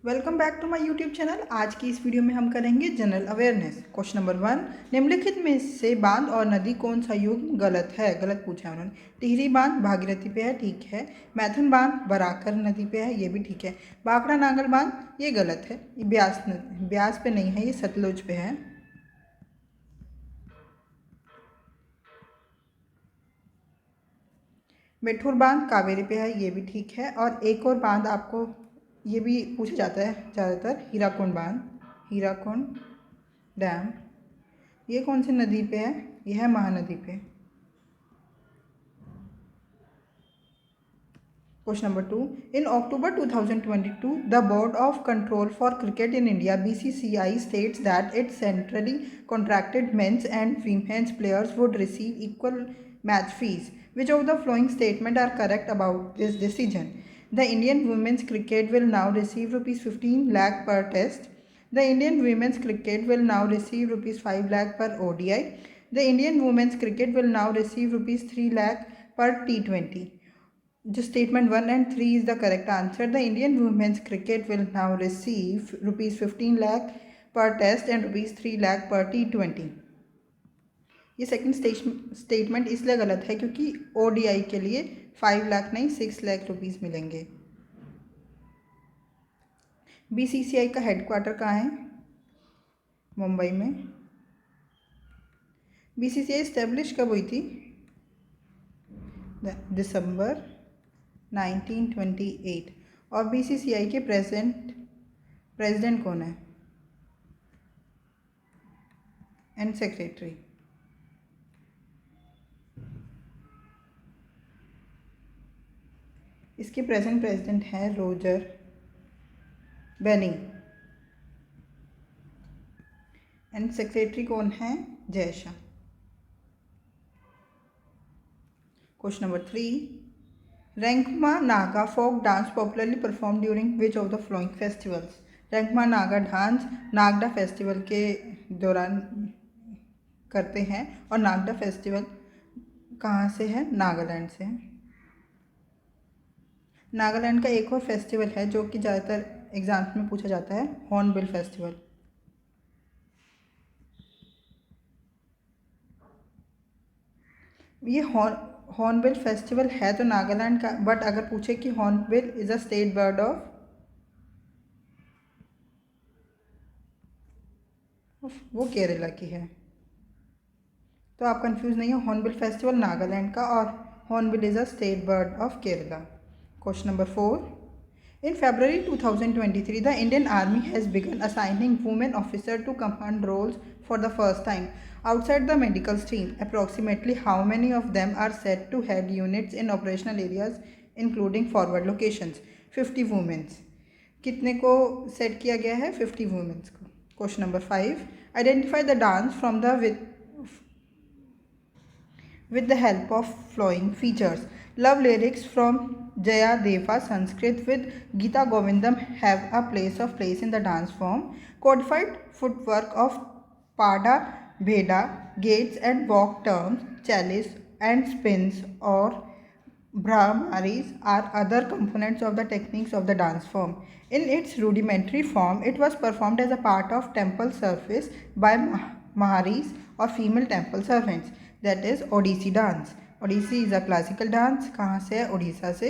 Welcome back to my YouTube channel. आज की इस वीडियो में हम करेंगे जनरल अवेयरनेस। क्वेश्चन नंबर 1, निम्नलिखित में से बांध और नदी कौन सा युग्म गलत है? गलत पूछा है उन्होंने। टिहरी बांध भागीरथी पे है, ठीक है। मैथन बांध बराकर नदी पे है, ये भी ठीक है। बाखड़ा नांगल बांध ये गलत है, ये ब्यास पे नहीं है, ये सतलुज पे है। मिठुर बांध कावेरी पे है, ये भी ठीक है। और एक और बांध आपको ये भी पूछा जाता है ज़्यादातर, हीराकुंड बांध, हीराकुंड डैम, ये कौन सी नदी पे है? यह है महानदी पे। Question number 2, in October 2022 the board of control for cricket in India BCCI states that its centrally contracted men's and women's players would receive equal match fees. Which of the following statements are correct about this decision? The Indian women's cricket will now receive rupees 15 lakh per test. The Indian women's cricket will now receive rupees 5 lakh per ODI. The Indian women's cricket will now receive rupees 3 lakh per T20. Just statement 1 and 3 is the correct answer. The Indian women's cricket will now receive rupees 15 lakh per test and rupees 3 lakh per T20. ये second statement इसलिए गलत है क्योंकि ODI के लिए 5 लाख नहीं 6 lakh rupees मिलेंगे। BCCI का हेडक्वार्टर कहाँ है? मुंबई में। BCCI इस्टेब्लिश कब हुई थी? दिसंबर 1928। और BCCI के प्रेसिडेंट कौन है एंड सेक्रेटरी? इसके प्रेजेंट प्रेसिडेंट हैं रोजर बेनिंग एंड सेक्रेटरी कौन है? Jay Shah. Question number 3, Rengma Naga folk dance popularly perform during which of the following festivals? Rengma Naga dance Nagda festival के दौरान करते हैं। और नागदा फेस्टिवल कहाँ से है? नागालैंड से है। नागालैंड का एक और फेस्टिवल है जो कि ज़्यादातर एग्जाम्स में पूछा जाता है, हॉर्नबिल फेस्टिवल। ये हॉर्नबिल फेस्टिवल है तो नागालैंड का, बट अगर पूछे कि hornbill is a state bird of, वो केरला की है। तो आप कंफ्यूज नहीं हो, हॉर्नबिल फेस्टिवल नागालैंड का और hornbill is a state bird of Kerala. Question number 4, in February 2023 the Indian Army has begun assigning women officers to command roles for the first time. Outside the medical stream, approximately how many of them are set to head units in operational areas including forward locations? 50 women। कितने को set किया गया है? 50 women's को। Question number 5, identify the dance from the with the help of flowing features. Love lyrics from Jaya Deva Sanskrit with Gita Govindam have a place in the dance form. Codified footwork of Pada, Bheda, gates and walk terms, chalice and spins or Brahmaris are other components of the techniques of the dance form. In its rudimentary form, it was performed as a part of temple service by Maharis or female temple servants. That is Odissi dance. Odissi is a classical dance. कहाँ से है? उड़ीसा से।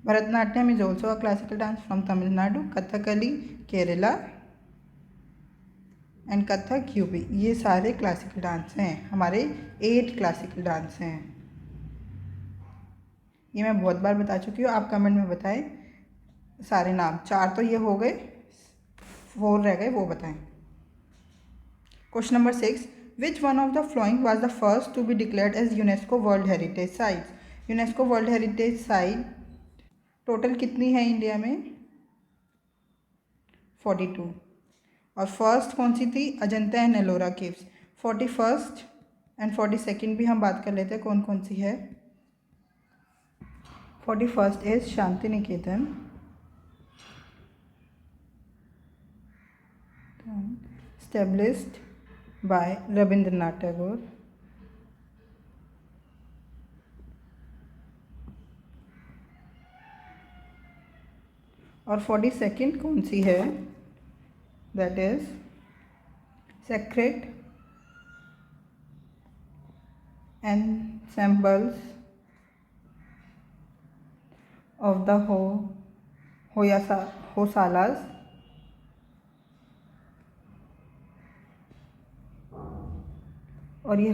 Bharatanatyam is also a classical dance from Tamil Nadu. Kathakali Kerala and Kathak UP, ये सारे classical dance हैं। हमारे 8 classical dance हैं। ये मैं बहुत बार बता चुकी हूँ, आप कमेंट में बताएं सारे नाम। 4 तो ये हो गए, 4 रह गए, वो बताएं। Question number 6, which one of the following was the first to be declared as UNESCO world heritage sites? UNESCO world heritage site total कितनी है इंडिया में? 42। और फर्स्ट कौन सी थी? Ajanta and Ellora caves. 41st and 42nd भी हम बात कर लेते हैं कौन कौन सी है। 41st is Santiniketan, established by Rabindranath Tagore. और 42nd कौन सी है? That is sacred ensembles of the Hosalas और ये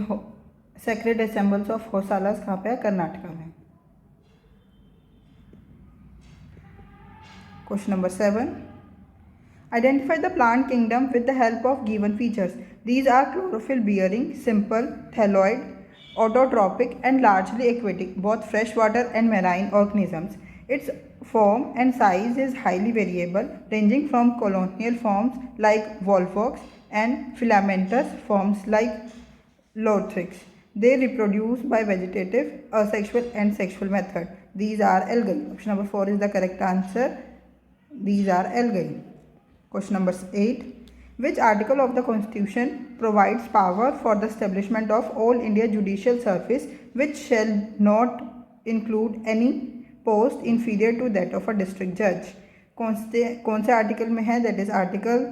सेक्रेट एसेंबल्स ऑफ होसालास कहाँ पे है? कर्नाटका में। Question number 7, identify the plant kingdom with the help of given features. These are chlorophyll bearing, simple, thalloid, autotrophic and largely aquatic, both freshwater and marine organisms. Its form and size is highly variable, ranging from colonial forms like volvox and filamentous forms like Lothrix. They reproduce by vegetative, asexual and sexual method. These are algae. Option number 4 is the correct answer. These are algae. Question number 8. Which article of the Constitution provides power for the establishment of All India Judicial Service which shall not include any post inferior to that of a district judge? कौन से article में है? That is article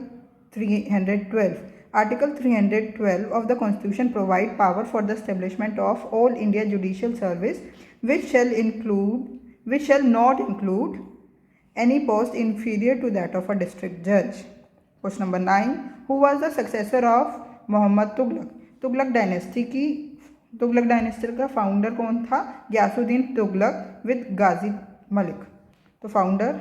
312. Article 312 of the Constitution provide power for the establishment of All India Judicial Service which shall not include any post inferior to that of a district judge. Question number 9. Who was the successor of Muhammad Tughlaq? Tughlaq dynasty का founder कौन था? Ghiyasuddin Tughlaq with गाजी मलिक. तो founder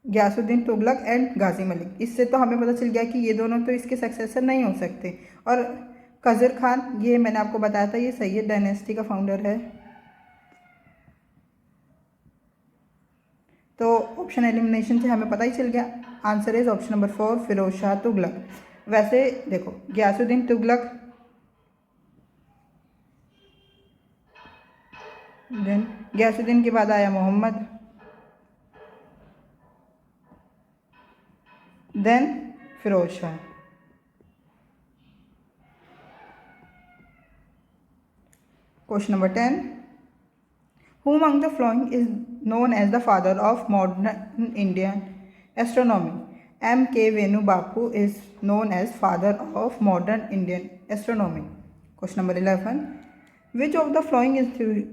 Ghiyasuddin Tughlaq and गाजी मलिक. इससे तो हमें पता चल गया कि ये दोनों तो इसके सक्सेसर नहीं हो सकते. और खजर खान, ये मैंने आपको बताया था, ये सैयद डायनेस्टी का फाउंडर है. तो ऑप्शन एलिमिनेशन से हमें पता ही चल गया. Answer is option number 4 Firoz Shah Tughlaq. वैसे देखो, गयासुद्दीन तुगलक, देन गयासुद्दीन के बाद आया Mohammad, then Firoz Shah. Question number 10. Who among the following is known as the father of modern Indian astronomy? M. K. Venu Bapu is known as father of modern Indian astronomy. Question number 11. Which of the following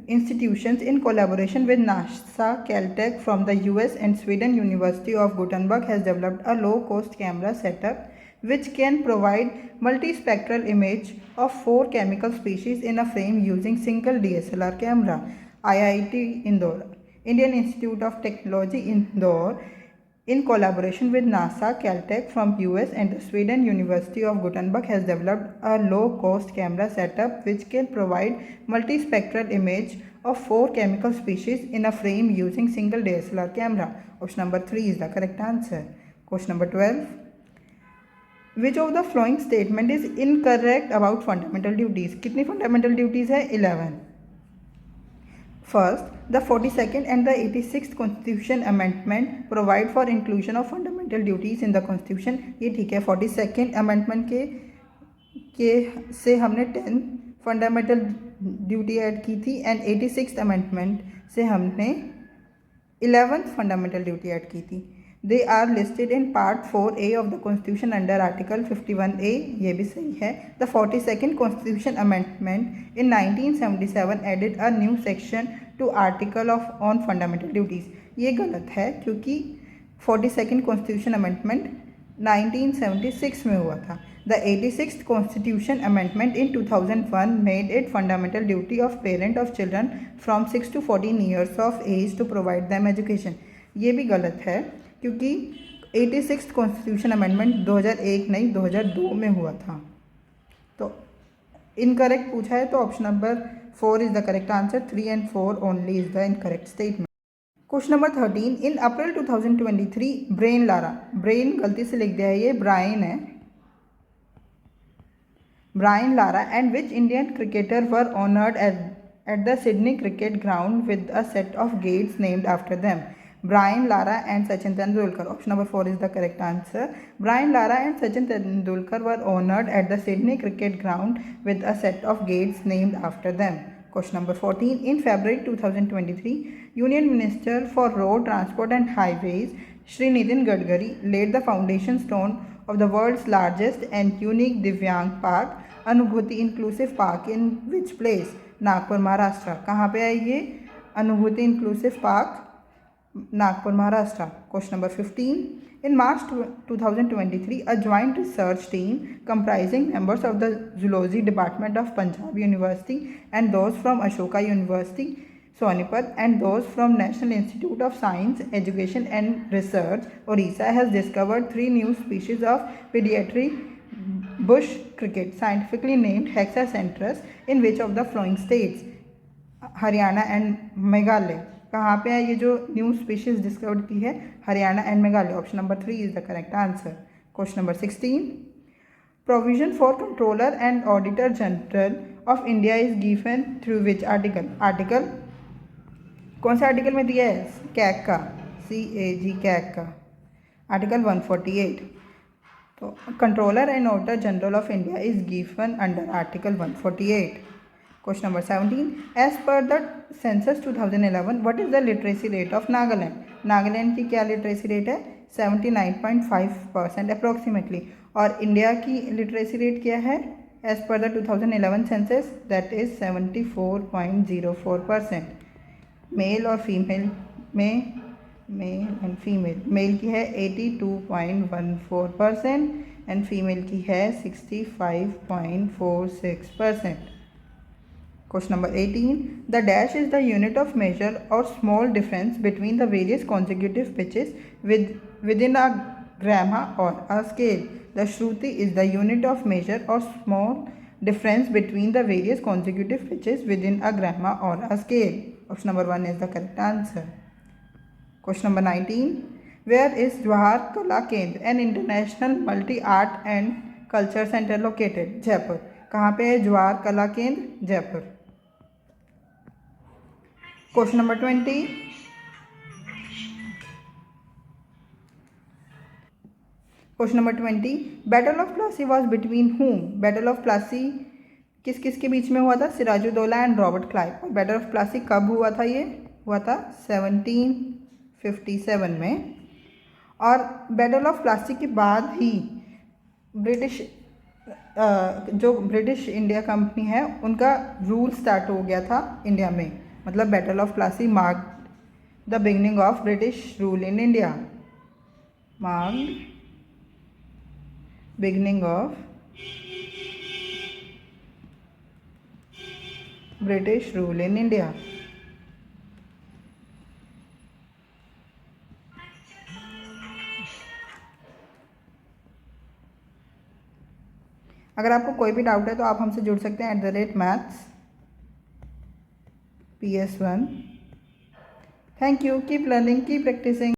institutions in collaboration with NASA, Caltech from the US and Sweden University of Gothenburg has developed a low-cost camera setup which can provide multispectral image of 4 chemical species in a frame using single DSLR camera? IIT Indore, Indian Institute of Technology Indore, in collaboration with NASA, Caltech from US and the Sweden University of Gothenburg has developed a low-cost camera setup which can provide multispectral image of 4 chemical species in a frame using single DSLR camera. Option number 3 is the correct answer. Question number 12. Which of the following statement is incorrect about fundamental duties? कितनी fundamental duties है? 11. First, the 42nd and the 86th Constitution Amendment provide for inclusion of fundamental duties in the Constitution. ये ठीक है. 42nd Amendment के से हमने 10 fundamental duty add की थी एंड 86th Amendment से हमने 11th फंडामेंटल ड्यूटी ऐड की थी. They are listed in Part 4A of the Constitution under Article 51A. ये भी सही है. The 42nd Constitution Amendment in 1977 added a new section to Article on Fundamental Duties. ये गलत है क्योंकि 42nd Constitution Amendment 1976 में हुआ था. The 86th Constitution Amendment in 2001 made it fundamental duty of parent of children from 6 to 14 years of age to provide them education. ये भी गलत है क्योंकि 86th कॉन्स्टिट्यूशन अमेंडमेंट 2001 नहीं 2002 में हुआ था. तो इनकरेक्ट पूछा है तो option number 4 is the correct answer. 3 and 4 only is the incorrect statement. Question number 13. In April 2023 brain Lara, brain गलती से लिख दिया है, ये ब्रायन है, Brian Lara and which Indian cricketer were honoured at the Sydney cricket ground with a set of gates named after them? Brian Lara and Sachin Tendulkar. Option number 4 is the correct answer. Brian Lara and Sachin Tendulkar were honored at the Sydney Cricket Ground with a set of gates named after them. Question number 14. In February 2023, Union Minister for Road Transport and Highways, Shri Nitin Gadkari, laid the foundation stone of the world's largest and unique Divyang Park, Anubhuti Inclusive Park, in which place? Nagpur, Maharashtra. कहाँ पे है ये अनुभूति inclusive park? Nagpur, Maharashtra. Question number 15. In March 2023, a joint research team comprising members of the Zoology Department of Punjab University and those from Ashoka University, Sonipat, and those from National Institute of Science, Education and Research, Orissa, has discovered 3 new species of pediatric bush cricket, scientifically named Hexacentrus, in which of the following states? Haryana and Meghalaya. कहाँ पे है ये जो new species discovered की है? Haryana and Meghalaya. Option number 3 is the correct answer. Question number 16. Provision for controller and auditor general of India is given through which article? Article कौन सा article में दिया है? कैग का, CAG कैग का, आर्टिकल 148. तो controller and auditor general of India is given under article 148. Question number 17. As per the census 2011, what is the literacy rate of Nagaland? Nagaland की क्या लिटरेसी रेट है? 79.5% अप्रोक्सीमेटली. और इंडिया की literacy rate क्या है? As per the 2011 census that is 74.04%. Male और female में, male and female, male की है 82.14% एंड फीमेल की है 65.46%. Question number 18. The dash is the unit of measure or small difference between the various consecutive pitches within a gramma or a scale. The Shruti is the unit of measure or small difference between the various consecutive pitches within a gramma or a scale. Option number 1 is the correct answer. Question number 19. Where is Jawahar Kala Kendra, an international multi-art and culture center located? Jaipur. कहाँ पे है जवाहर कला केंद्र? Jaipur. Question number 20. Question number 20. Battle of Plassey was between whom? Battle of Plassey किस किस के बीच में हुआ था? Sirajuddaula and Robert Clive. और बैटल ऑफ प्लासी कब हुआ था? ये हुआ था 1757 में. और बैटल ऑफ प्लासी के बाद ही ब्रिटिश जो ब्रिटिश इंडिया कंपनी है उनका रूल स्टार्ट हो गया था इंडिया में. मतलब battle of Plassey mark the beginning of British rule in India. Marked beginning of British rule in India. अगर आपको कोई भी डाउट है तो आप हमसे जुड़ सकते हैं @maths PS1. Thank you. Keep learning, keep practising.